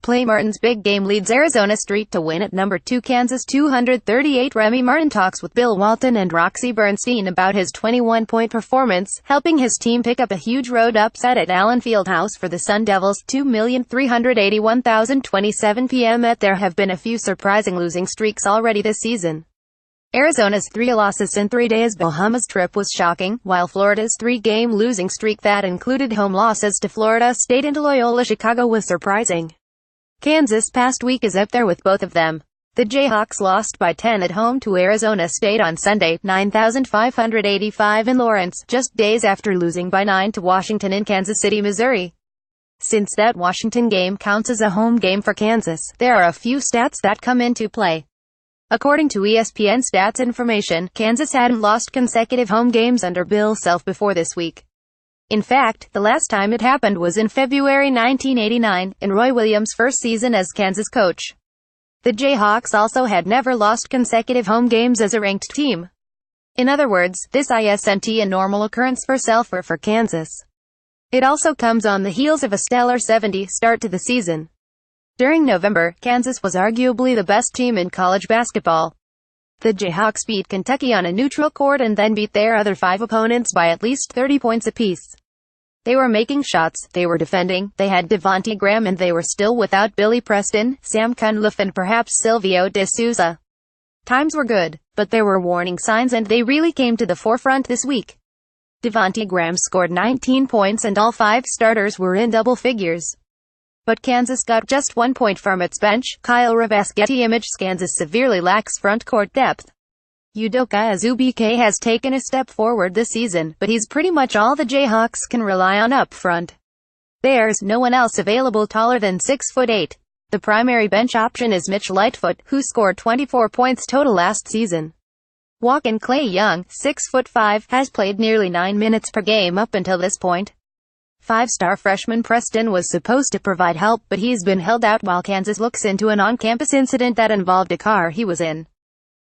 Play Martin's big game leads Arizona Street to win at number 2 Kansas 238. Remy Martin talks with Bill Walton and Roxy Bernstein about his 21-point performance, helping his team pick up a huge road upset at Allen Fieldhouse for the Sun Devils. 2,381,027 p.m. There have been a few surprising losing streaks already this season. Arizona's 3 losses in 3 days Bahamas trip was shocking, while Florida's 3-game losing streak that included home losses to Florida State and Loyola Chicago was surprising. Kansas' past week is up there with both of them. The Jayhawks lost by 10 at home to Arizona State on Sunday, 9,585 in Lawrence, just days after losing by 9 to Washington in Kansas City, Missouri. Since that Washington game counts as a home game for Kansas, there are a few stats that come into play. According to ESPN stats information, Kansas hadn't lost consecutive home games under Bill Self before this week. In fact, the last time it happened was in February 1989, in Roy Williams' first season as Kansas coach. The Jayhawks also had never lost consecutive home games as a ranked team. In other words, this isn't a normal occurrence for Self or for Kansas. It also comes on the heels of a stellar 70 start to the season. During November, Kansas was arguably the best team in college basketball. The Jayhawks beat Kentucky on a neutral court and then beat their other 5 opponents by at least 30 points apiece. They were making shots, they were defending, they had Devontae Graham, and they were still without Billy Preston, Sam Cunliffe, and perhaps Silvio De Souza. Times were good, but there were warning signs, and they really came to the forefront this week. Devontae Graham scored 19 points and all 5 starters were in double figures. But Kansas got just 1 point from its bench. Kyle Rivas Getty Images. Kansas severely lacks front court depth. Udoka Azubuike has taken a step forward this season, but he's pretty much all the Jayhawks can rely on up front. There's no one else available taller than 6'8". The primary bench option is Mitch Lightfoot, who scored 24 points total last season. Walk-in Clay Young, 6'5", has played nearly 9 minutes per game up until this point. 5-star freshman Preston was supposed to provide help, but he's been held out while Kansas looks into an on-campus incident that involved a car he was in.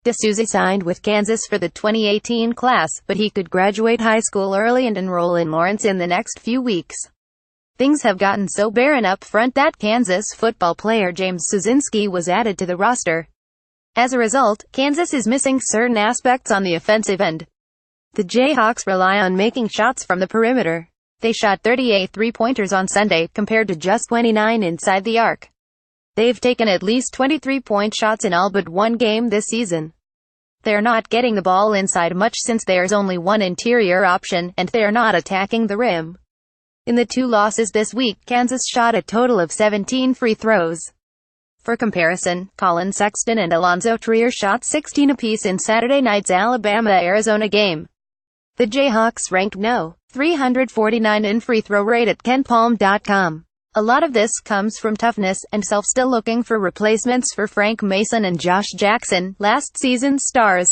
De Souza signed with Kansas for the 2018 class, but he could graduate high school early and enroll in Lawrence in the next few weeks. Things have gotten so barren up front that Kansas football player James Suzinski was added to the roster. As a result, Kansas is missing certain aspects on the offensive end. The Jayhawks rely on making shots from the perimeter. They shot 38 three-pointers on Sunday, compared to just 29 inside the arc. They've taken at least 23-point shots in all but one game this season. They're not getting the ball inside much since there's only one interior option, and they're not attacking the rim. In the 2 losses this week, Kansas shot a total of 17 free throws. For comparison, Colin Sexton and Alonzo Trier shot 16 apiece in Saturday night's Alabama-Arizona game. The Jayhawks ranked No. 349 in free throw rate at KenPom.com. A lot of this comes from toughness, and Self still looking for replacements for Frank Mason and Josh Jackson, last season's stars.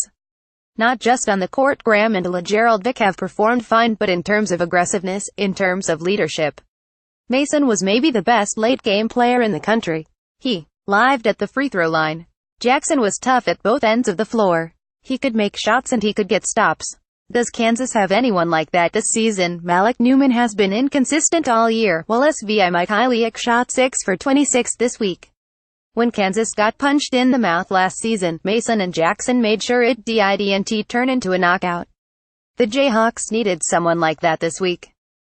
Not just on the court, Graham and LaGerald Vick have performed fine, but in terms of aggressiveness, in terms of leadership. Mason was maybe the best late-game player in the country. He lived at the free throw line. Jackson was tough at both ends of the floor. He could make shots and he could get stops. Does Kansas have anyone like that this season? Malik Newman has been inconsistent all year, while SVI Mike Hyliak shot 6 for 26 this week. When Kansas got punched in the mouth last season, Mason and Jackson made sure it didn't turn into a knockout. The Jayhawks needed someone like that this week.